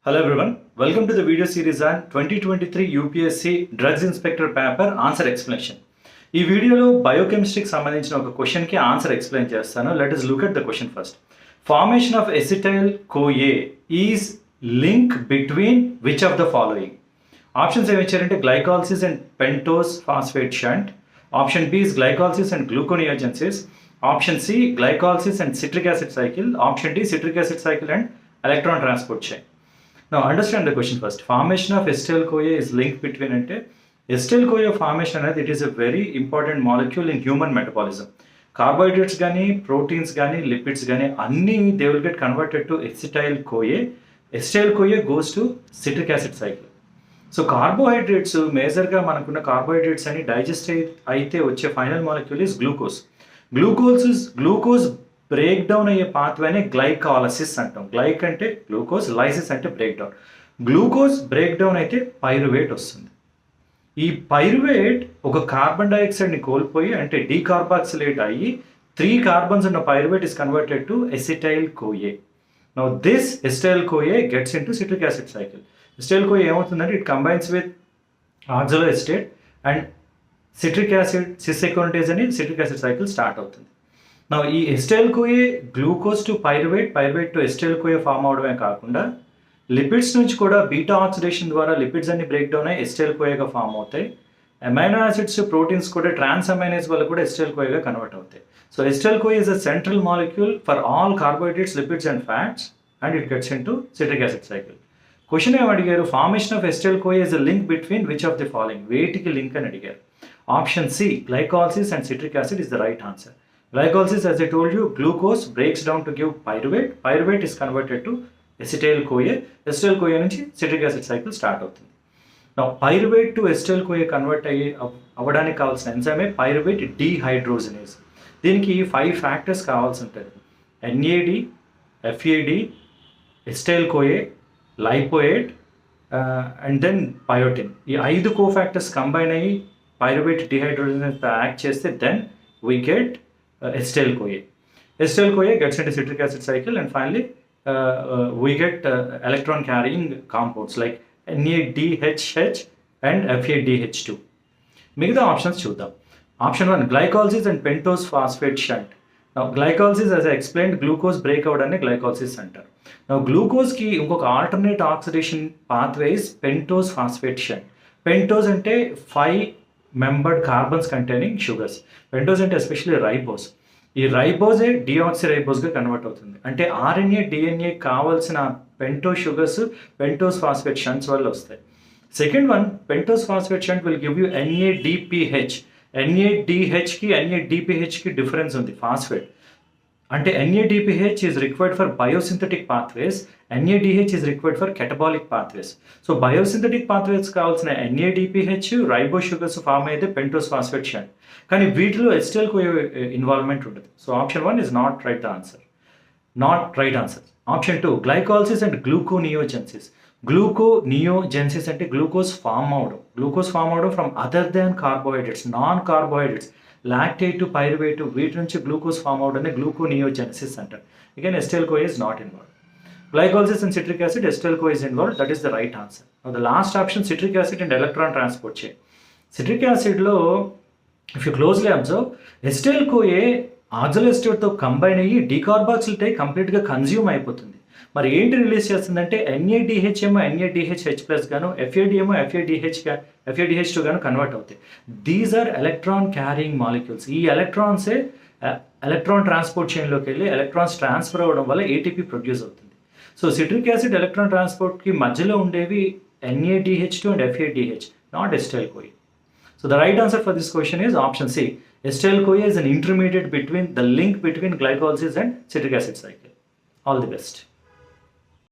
Hello everyone, welcome to the video series on 2023 UPSC Drugs Inspector paper answer explanation. ఈ వీడియోలో బయోకెమిస్ట్రీకి సంబంధించిన ఒక క్వశ్చన్కి ఆన్సర్ ఎక్స్ప్లెయిన్ చేస్తాను. Let us look at the question first. Formation of acetyl-CoA is link between which of the following? Options ఏమి ఇచ్చారంటే glycolysis and pentose phosphate shunt, option B is glycolysis and gluconeogenesis, option C glycolysis and citric acid cycle, option D citric acid cycle and electron transport chain. Now understand the question first. Formation of acetyl-CoA is linked between ante acetyl-CoA formation అనేది it is a very important molecule in human metabolism. Carbohydrates గానీ proteins గానీ lipids గానీ అన్నీ they will get converted to acetyl-CoA. Acetyl-CoA goes to citric acid cycle. So carbohydrates మేజర్గా మనకున్న carbohydrates అని digest అయితే వచ్చే final molecule is glucose. Glucose break down అయ్యే పాత్వేనే గ్లైకాలసిస్ అంటాం. గ్లైక్ అంటే గ్లూకోజ్, లైసిస్ అంటే break down. Glucose break down అయితే పైరువేట్ వస్తుంది. ఈ పైరువేట్ ఒక కార్బన్ డైఆక్సైడ్ని కోల్పోయి అంటే డీకార్బాక్సిలేట్ అయ్యి 3 కార్బన్స్ ఉన్న pyruvate is converted to acetyl-CoA. Now this acetyl-CoA gets into citric acid cycle. acetyl-CoA ఏమవుతుందంటే it combines with oxaloacetate and citric acid cis aconitase అని సిట్రిక్ యాసిడ్ సైకిల్ స్టార్ట్ అవుతుంది. నా ఈ acetyl-CoA glucose to pyruvate to acetyl-CoA form అవడమే కాకుండా lipids నుంచి కూడా beta oxidation ద్వారా లిపిడ్స్ అన్ని బ్రేక్ డౌన్ అయ్యి acetyl-CoAగా ఫామ్ అవుతాయి. అమైనో యాసిడ్స్ ప్రోటీన్స్ కూడా ట్రాన్స్ అమైనేస్ వల్ల కూడా acetyl-CoAగా కన్వర్ట్ అవుతాయి. So acetyl-CoA is a central molecule for all carbohydrates, lipids and fats and it gets into citric acid cycle. Question ఏమి అడిగారు? Formation of acetyl-CoA is a link between which of the following? వేటికి link అని అడిగారు. Option C glycolysis and citric acid is the right answer. Glycolysis, as I told you, glucose breaks down to give pyruvate. Pyruvate is converted to acetyl-CoA. acetyl-CoA నుంచి citric acid cycle start అవుతుంది. Now pyruvate to acetyl-CoA convert అవ్వడానికి కావాల్సిన ఎంజైమే pyruvate dehydrogenase. దీనికి 5 factors కావాల్సి ఉంటుంది. NAD, FAD, acetyl-CoA, lipoate and then biotin. ఈ 5 cofactors combine అయ్యి pyruvate dehydrogenase act చేస్తే then we get acetyl-CoA. Acetyl-CoA gets into citric acid cycle and finally we get electron carrying compounds like NADHH and FADH2. మిగతా options చూద్దాం. Option 1 glycolysis and pentose phosphate shunt. Glycolysis as I explained glucose break అవడాన్ని గ్లైకాలసిస్ అంటారు. గ్లూకోజ్కి ఇంకొక alternate oxidation pathways pentose phosphate shunt. Pentose అంటే 5 membered carbons containing sugars. Pentose అంటే especially ribose. ఈ రైబోజే డిఆక్సిరైబోస్గా కన్వర్ట్ అవుతుంది. అంటే ఆర్ఎన్ఏ డిఎన్ఏ కావాల్సిన pentose sugars pentose phosphate shunts వల్ల వస్తాయి. Second one pentose phosphate shunt will give you NADPH. NADHకి NADPHకి డిఫరెన్స్ ఉంది. ఫాస్ఫేట్ అంటే NADPH is required for biosynthetic pathways, NADH is required for catabolic pathways. So biosynthetic pathways కావాల్సిన NADPH రైబో sugars form అయితే pentose phosphate shunt. కానీ వీటిలో acetyl-CoA involvement ఉంటుంది. So option 1 is not right answer. Option 2 glycolysis and gluconeogenesis. Gluconeogenesis అంటే glucose form అవడం from other than carbohydrates, non carbohydrates, lactate, pyruvate వీటి నుంచి glucose form అవడాన్ని gluconeogenesis అంటారు. Again acetyl-CoA is not involved. Glycolysis and citric acid, acetyl-CoA is involved. That is the right answer. Now the last option, citric acid and electron transport chain. Citric acid లో if you closely observe, acetyl-CoA ఆక్సలోఎస్టేట్తో combine అయ్యి decarboxylate అయ్యి కంప్లీట్గా consume అయిపోతుంది. మరి ఏంటి release చేస్తుందంటే NADH ఏమో NADH+ గాను, FAD ఏమో FADH2 గాను కన్వర్ట్ అవుతాయి. These are electron carrying molecules. ఈ ఎలక్ట్రాన్సే ఎలక్ట్రాన్ ట్రాన్స్పోర్ట్ చైన్లోకి వెళ్ళి ఎలక్ట్రాన్స్ ట్రాన్స్ఫర్ అవ్వడం వల్ల ATP ప్రొడ్యూస్ అవుతుంది. సో సిట్రిక్ యాసిడ్ ఎలక్ట్రాన్ ట్రాన్స్పోర్ట్కి మధ్యలో ఉండేవి NADH2 and FADH, not acetyl-CoA. So the right answer for this question is option C. acetyl-CoA is an intermediate between the link between glycolysis and citric acid cycle. All the best.